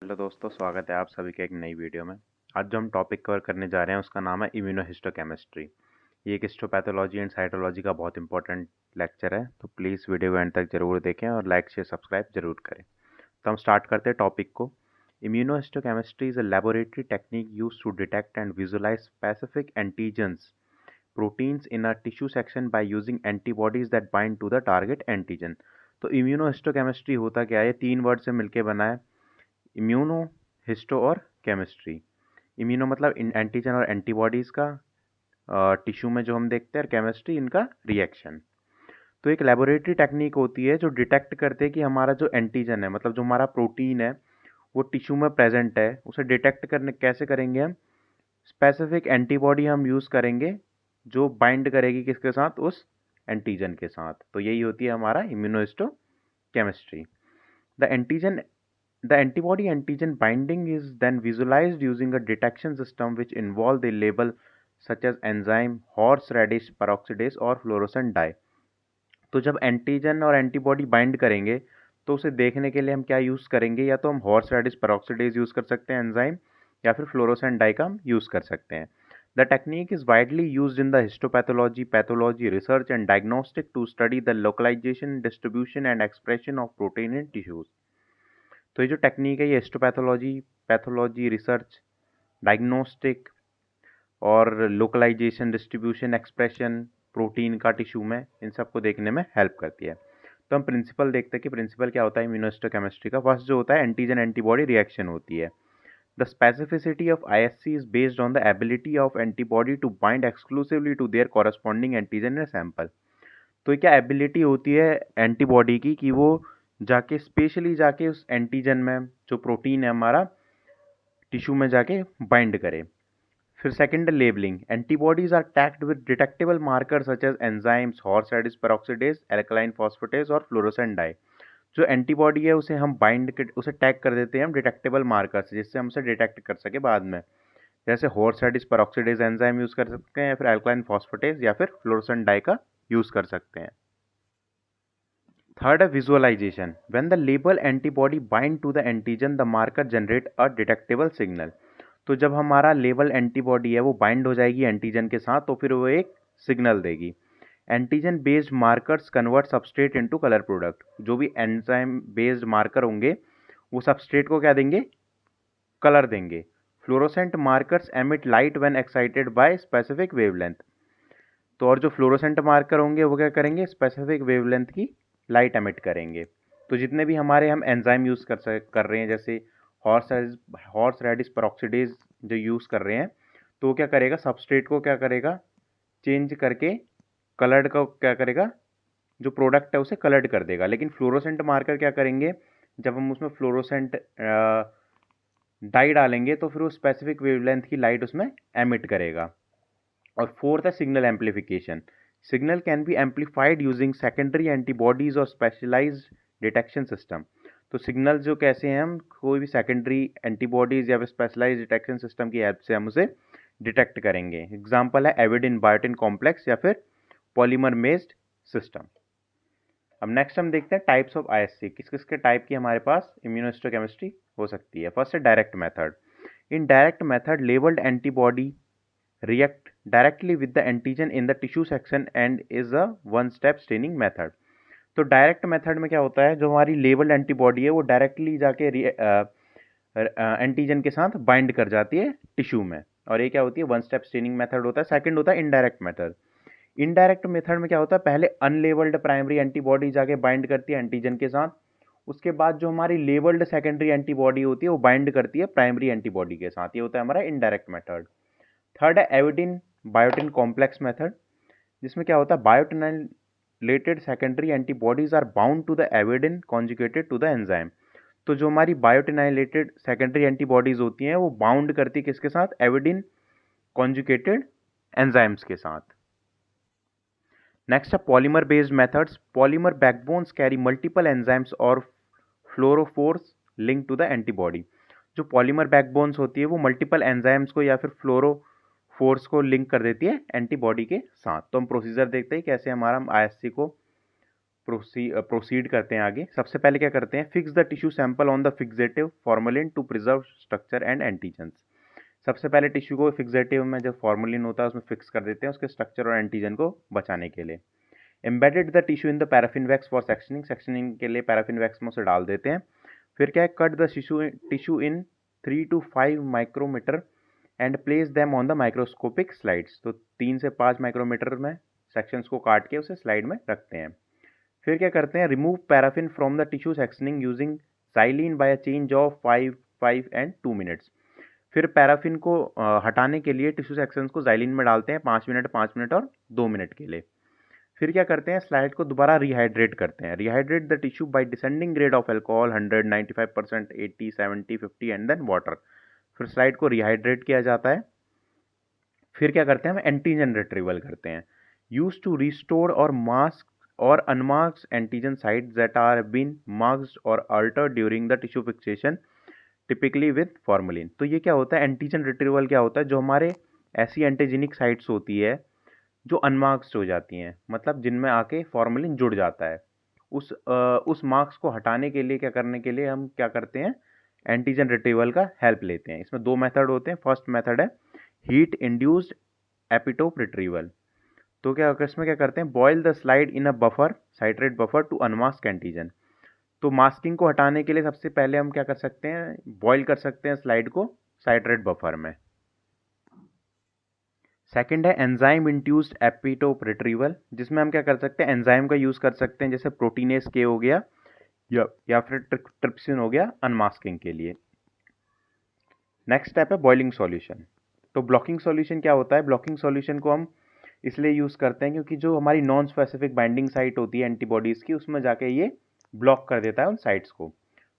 Hello दोस्तों, स्वागत है आप सभी के एक नई वीडियो में। आज जो हम टॉपिक कवर करने जा रहे हैं उसका नाम है इम्यूनोहिस्टोकेमिस्ट्री। ये एक हिस्टोपैथोलॉजी एंड साइटोलॉजी का बहुत इंपॉर्टेंट लेक्चर है, तो प्लीज़ वीडियो को एंड तक जरूर देखें और लाइक शेयर सब्सक्राइब जरूर करें। तो हम स्टार्ट करते हैं टॉपिक को। Immunohistochemistry is a laboratory technique used to detect and visualise specific antigens proteins in a tissue section by using antibodies that bind to the target antigen। तो immunohistochemistry होता क्या है? ये तीन वर्ड से मिलकर बना है, इम्यूनो, हिस्टो और केमिस्ट्री। इम्यूनो मतलब एंटीजन और एंटीबॉडीज़ का टिश्यू में जो हम देखते हैं, और केमिस्ट्री इनका रिएक्शन। तो एक लेबोरेटरी टेक्निक होती है जो डिटेक्ट करते हैं कि हमारा जो एंटीजन है, मतलब जो हमारा प्रोटीन है वो टिश्यू में प्रेजेंट है, उसे डिटेक्ट करने कैसे करेंगे हम? स्पेसिफिक एंटीबॉडी हम यूज़ करेंगे जो बाइंड करेगी किसके साथ? उस एंटीजन के साथ। तो यही होती है हमारा immunohistochemistry. The antigen The antibody-antigen binding is then visualized using a detection system which involve the label such as enzyme, horseradish peroxidase और fluorescent dye। तो जब एंटीजन और एंटीबॉडी बाइंड करेंगे तो उसे देखने के लिए हम क्या यूज़ करेंगे? या तो हम हॉर्सरैडिश पेरोक्सिडेज यूज़ कर सकते हैं एंजाइम, या फिर फ्लोरोसेंट डाई का हम यूज़ कर सकते हैं। The technique is widely used in the histopathology, pathology, research and diagnostic to study the localisation, distribution and expression of protein in tissues. तो ये जो टेक्निक है ये हिस्टोपैथोलॉजी, पैथोलॉजी, रिसर्च, डायग्नोस्टिक और लोकलाइजेशन, डिस्ट्रीब्यूशन, एक्सप्रेशन प्रोटीन का tissue में, इन सबको देखने में हेल्प करती है। तो हम प्रिंसिपल देखते हैं कि प्रिंसिपल क्या होता है इम्यूनोहिस्टोकेमिस्ट्री का। फर्स्ट जो होता है एंटीजन एंटीबॉडी रिएक्शन होती है। The specificity of ISC is based on the ability of antibody to bind exclusively to their corresponding antigen in sample. तो ये क्या एबिलिटी होती है एंटीबॉडी की कि वो जाके स्पेशली जाके उस एंटीजन में जो प्रोटीन है हमारा टिश्यू में जाके बाइंड करे। फिर second labelling, antibodies are tagged with detectable marker such as enzymes, horseradish peroxidase, alkaline phosphatase और फ्लोरोसेंट डाई। जो एंटीबॉडी है उसे हम उसे टैग कर देते हैं हम डिटेक्टेबल मार्कर से, जिससे हम उसे डिटेक्ट कर सके बाद में। जैसे हॉर्सरैडिश पेरोक्सिडेज एंजाइम यूज कर सकते हैं, या फिर एल्कलाइन फॉस्फेटेज, या फिर फ्लोरोसेंट डाई का यूज कर सकते हैं। Third, a visualization. When the label antibody bind to the antigen, the marker generate a detectable signal। तो जब हमारा लेबल एंटीबॉडी है वो बाइंड हो जाएगी एंटीजन के साथ, तो फिर वो एक सिग्नल देगी। Antigen based markers convert substrate into colour product. जो भी एंजाइम बेस्ड मार्कर होंगे वो सबस्ट्रेट को क्या देंगे? कलर देंगे। Fluorescent markers emit light when excited by specific wavelength. तो और जो फ्लोरोसेंट मार्कर होंगे वो क्या करेंगे? स्पेसिफिक वेवलेंथ की लाइट एमिट करेंगे। तो जितने भी हमारे हम एंजाइम यूज़ कर रहे हैं, जैसे हॉर्स रेडिश पेरोक्सिडेज जो यूज़ कर रहे हैं, तो वो क्या करेगा? सबस्ट्रेट को क्या करेगा? चेंज करके कलर्ड का क्या करेगा? जो प्रोडक्ट है उसे कलर्ड कर देगा। लेकिन फ्लोरोसेंट मार्कर क्या करेंगे? जब हम उसमें फ्लोरोसेंट डाई डालेंगे तो फिर वो स्पेसिफिक वेवलेंथ की लाइट उसमें एमिट करेगा। और फोर्थ है signal amplification. Signal can be amplified using secondary antibodies और स्पेशलाइज्ड डिटेक्शन सिस्टम। तो सिग्नल जो कैसे हैं, हम कोई भी सेकेंडरी एंटीबॉडीज या फिर स्पेशलाइज्ड डिटेक्शन सिस्टम की हेल्प से हम उसे डिटेक्ट करेंगे। एग्जाम्पल है एविडिन बायोटिन कॉम्प्लेक्स या फिर पॉलीमर बेस्ड सिस्टम। अब नेक्स्ट हम देखते हैं टाइप्स ऑफ आईएससी। किस किस के टाइप की हमारे पास इम्यूनोहिस्टोकेमिस्ट्री हो सकती है। फर्स्ट है direct method. In direct method labelled antibody react directly with the antigen in the tissue section and is a one step staining method। तो डायरेक्ट मेथड में क्या होता है? जो हमारी लेबल्ड एंटीबॉडी है वो डायरेक्टली जाके एंटीजन के साथ बाइंड कर जाती है टिश्यू में, और ये क्या होती है? वन स्टेप स्टेनिंग मेथड होता है। सेकंड होता है इनडायरेक्ट मेथड। इनडायरेक्ट मेथड में क्या होता है? पहले अनलेबल्ड प्राइमरी एंटीबॉडी जाके बाइंड करती है एंटीजन के साथ, उसके बाद जो हमारी लेबल्ड सेकेंडरी एंटीबॉडी होती है वो बाइंड करती है प्राइमरी एंटीबॉडी के साथ। ये होता है हमारा इनडायरेक्ट मेथड। थर्ड है एविडिन बायोटिन कॉम्प्लेक्स मेथड, जिसमें क्या होता है? Biotinylated secondary antibodies are bound to the avidin conjugated to the enzyme. तो जो हमारी बायोटिनाइलेटेड सेकेंडरी एंटीबॉडीज होती हैं वो बाउंड करती है किसके साथ? एविडिन कॉन्जुगेटेड एंजाइम्स के साथ। नेक्स्ट है polymer based methods. Polymer backbones carry multiple enzymes और fluorophores link to the antibody. जो पॉलीमर बैकबोन्स होती है वो मल्टीपल एंजाइम्स को या फिर फ्लोरोफोर्स को लिंक कर देती है एंटीबॉडी के साथ। तो हम प्रोसीजर देखते हैं कैसे हमारा आईएससी को प्रोसीड करते हैं आगे। सबसे पहले क्या करते हैं, fix the tissue sample on the fixative formalin to preserve structure and antigens. सबसे पहले टिश्यू को फिक्सेटिव में जो फॉर्मेलिन होता है उसमें फिक्स कर देते हैं उसके स्ट्रक्चर और एंटीजन को बचाने के लिए। Embedded the tissue in the paraffin wax for sectioning, sectioning के लिए पैराफिन वैक्स में उसे डाल देते हैं। फिर क्या है, cut the tissue in 3 to 5 micrometre and place them on the microscopic slides. तो 3 से 5 माइक्रोमीटर में सेक्शंस को काट के उसे स्लाइड में रखते हैं। फिर क्या करते हैं, remove paraffin from the tissue sectioning using xylene by a change of 5 and 2 minutes. फिर पैराफिन को हटाने के लिए टिश्यू सेक्शंस को जाइलिन में डालते हैं 5 मिनट, 5 मिनट और 2 मिनट के लिए। फिर क्या करते हैं, स्लाइड को दोबारा रिहाइड्रेट करते हैं। Rehydrate the tissue by descending grade of alcohol 100, 95%, 80, 70, 50 and then water. फिर स्लाइड को रिहाइड्रेट किया जाता है। फिर क्या करते हैं, हम एंटीजन रिट्रीवल करते हैं। यूज टू रिस्टोर और मास्क और unmarked antigen sites that are been marked और altered during the tissue fixation typically with formalin. तो ये क्या होता है, एंटीजन रिट्रीवल क्या होता है, जो हमारे ऐसी एंटीजेनिक साइट्स होती है जो अनमार्क्ड हो जाती हैं, मतलब जिनमें आके फॉर्मेलिन जुड़ जाता है, उस मार्क्स को हटाने के लिए क्या करने के लिए हम क्या करते हैं, एंटीजन रिट्रीवल का हेल्प लेते हैं। इसमें 2 मेथड होते हैं। फर्स्ट मेथड है हीट इंड्यूस्ड एपिटोप रिट्रीवल। तो क्या इसमें क्या करते हैं, boil the slide in a buffer, citrate buffer to unmask antigen. तो मास्किंग को हटाने के लिए सबसे पहले हम क्या कर सकते हैं, बॉयल कर सकते हैं स्लाइड को साइट्रेट बफर में। सेकंड है एंजाइम इंड्यूस्ड एपिटोप रिट्रीवल, जिसमें हम क्या कर सकते हैं, एंजाइम का यूज कर सकते हैं, जैसे प्रोटीनेस के हो गया या फिर ट्रिप्सिन हो गया अनमास्किंग के लिए। नेक्स्ट स्टेप है बॉइलिंग सॉल्यूशन। तो ब्लॉकिंग सॉल्यूशन क्या होता है, ब्लॉकिंग सॉल्यूशन को हम इसलिए यूज करते हैं क्योंकि जो हमारी नॉन स्पेसिफिक बाइंडिंग साइट होती है एंटीबॉडीज की, उसमें जाके ये ब्लॉक कर देता है उन साइट्स को।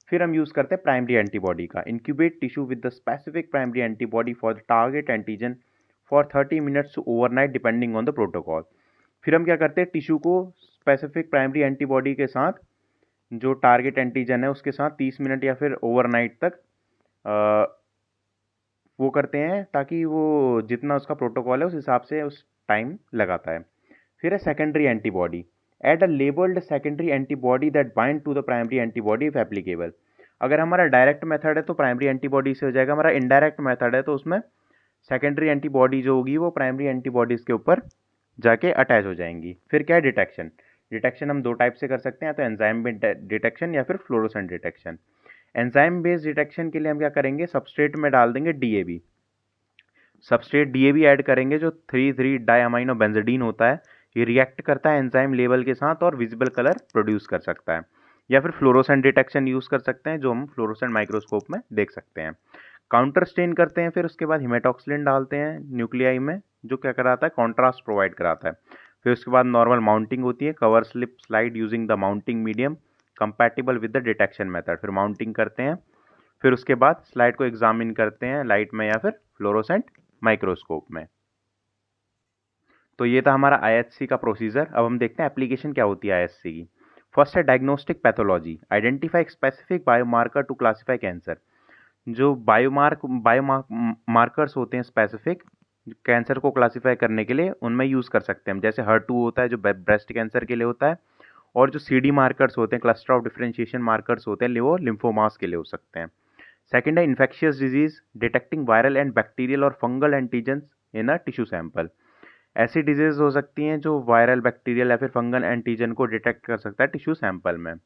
फिर हम यूज करते हैं प्राइमरी एंटीबॉडी का। Incubate tissue with the specific primary antibody for the target antigen for 30 minutes to overnight depending on the protocol. फिर हम क्या करते हैं, टिश्यू को स्पेसिफिक प्राइमरी एंटीबॉडी के साथ, जो टारगेट एंटीजन है उसके साथ 30 मिनट या फिर ओवरनाइट तक वो करते हैं, ताकि वो जितना उसका प्रोटोकॉल है उस हिसाब से उस टाइम लगाता है। फिर है secondary antibody. Add a labelled secondary antibody that bind to the primary antibody if applicable. अगर हमारा डायरेक्ट मेथड है तो प्राइमरी एंटीबॉडी से हो जाएगा, हमारा इनडायरेक्ट मेथड है तो उसमें सेकेंडरी एंटीबॉडी जो होगी वो प्राइमरी एंटीबॉडीज के ऊपर जाके अटैच हो जाएंगी। फिर क्या है डिटेक्शन। डिटेक्शन हम 2 टाइप से कर सकते हैं, तो एंजाइम बेस्ड डिटेक्शन या फिर fluorescent detection. Enzyme based detection के लिए हम क्या करेंगे, सबस्ट्रेट में डाल देंगे डीएबी। सबस्ट्रेट डीएबी ऐड करेंगे, जो 3,3 डायअमाइनो बेंजाडीन होता है, ये रिएक्ट करता है एंजाइम लेवल के साथ और विजिबल कलर प्रोड्यूस कर सकता है। या फिर फ्लोरोसेंट डिटेक्शन यूज कर सकते हैं, जो हम फ्लोरोसेंट माइक्रोस्कोप में देख सकते हैं। काउंटर स्टेन करते हैं, फिर उसके बाद हिमेटॉक्सिलिन डालते हैं न्यूक्लियाई में, जो क्या कराता है, कॉन्ट्रास्ट प्रोवाइड कराता है। फिर उसके बाद नॉर्मल माउंटिंग होती है, cover slip slide using the mounting medium compatible with the detection method. फिर माउंटिंग करते हैं, फिर उसके बाद स्लाइड को एग्जामिन करते हैं लाइट में या फिर फ्लोरोसेंट माइक्रोस्कोप में। तो ये था हमारा आईएचसी का प्रोसीजर। अब हम देखते हैं एप्लीकेशन क्या होती है आईएचसी की। फर्स्ट है diagnostic pathology, identify specific biomarker to classify cancer. जो बायोमार्कर्स होते हैं स्पेसिफिक कैंसर को क्लासिफाई करने के लिए, उनमें यूज कर सकते हैं हम। जैसे HER2 होता है जो ब्रेस्ट कैंसर के लिए होता है, और जो CD मार्कर्स होते हैं, क्लस्टर ऑफ डिफरेंशिएशन मार्कर्स होते हैं, वो लिम्फोमास के लिए हो सकते हैं। सेकेंड है infectious disease, detecting viral and bacterial और fungal antigens in a tissue sample. ऐसी डिजीज हो सकती हैं जो वायरल, बैक्टीरियल या फिर फंगल एंटीजन को डिटेक्ट कर सकता है टिश्यू सैंपल में।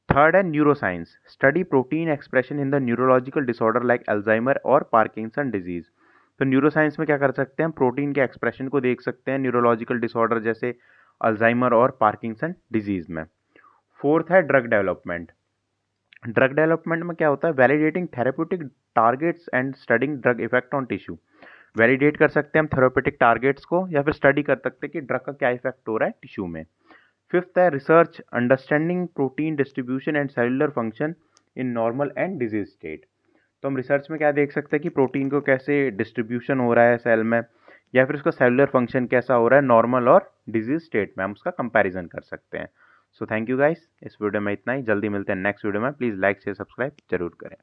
थर्ड है neuroscience, study protein expression in the neurological disorder like Alzheimer और पार्किंसन डिजीज। तो न्यूरोसाइंस में क्या कर सकते हैं, हम प्रोटीन के एक्सप्रेशन को देख सकते हैं न्यूरोलॉजिकल डिसऑर्डर जैसे अल्जाइमर और पार्किंसन डिजीज में। फोर्थ है ड्रग डेवलपमेंट। ड्रग डेवलपमेंट में क्या होता है, validating therapeutic targets and studying drug effect on tissue. Validate कर सकते हैं हम थेरेप्यूटिक टारगेट्स को, या फिर स्टडी कर सकते हैं कि ड्रग का क्या इफेक्ट हो रहा है टिश्यू में। फिफ्थ है research, understanding protein distribution and cellular function in normal and disease state. तो हम रिसर्च में क्या देख सकते हैं कि प्रोटीन को कैसे डिस्ट्रीब्यूशन हो रहा है सेल में, या फिर उसका सेलुलर फंक्शन कैसा हो रहा है नॉर्मल और डिजीज स्टेट में, हम उसका कंपैरिजन कर सकते हैं। सो थैंक यू गाइस, इस वीडियो में इतना ही। जल्दी मिलते हैं नेक्स्ट वीडियो में। प्लीज़ लाइक शेयर सब्सक्राइब जरूर करें।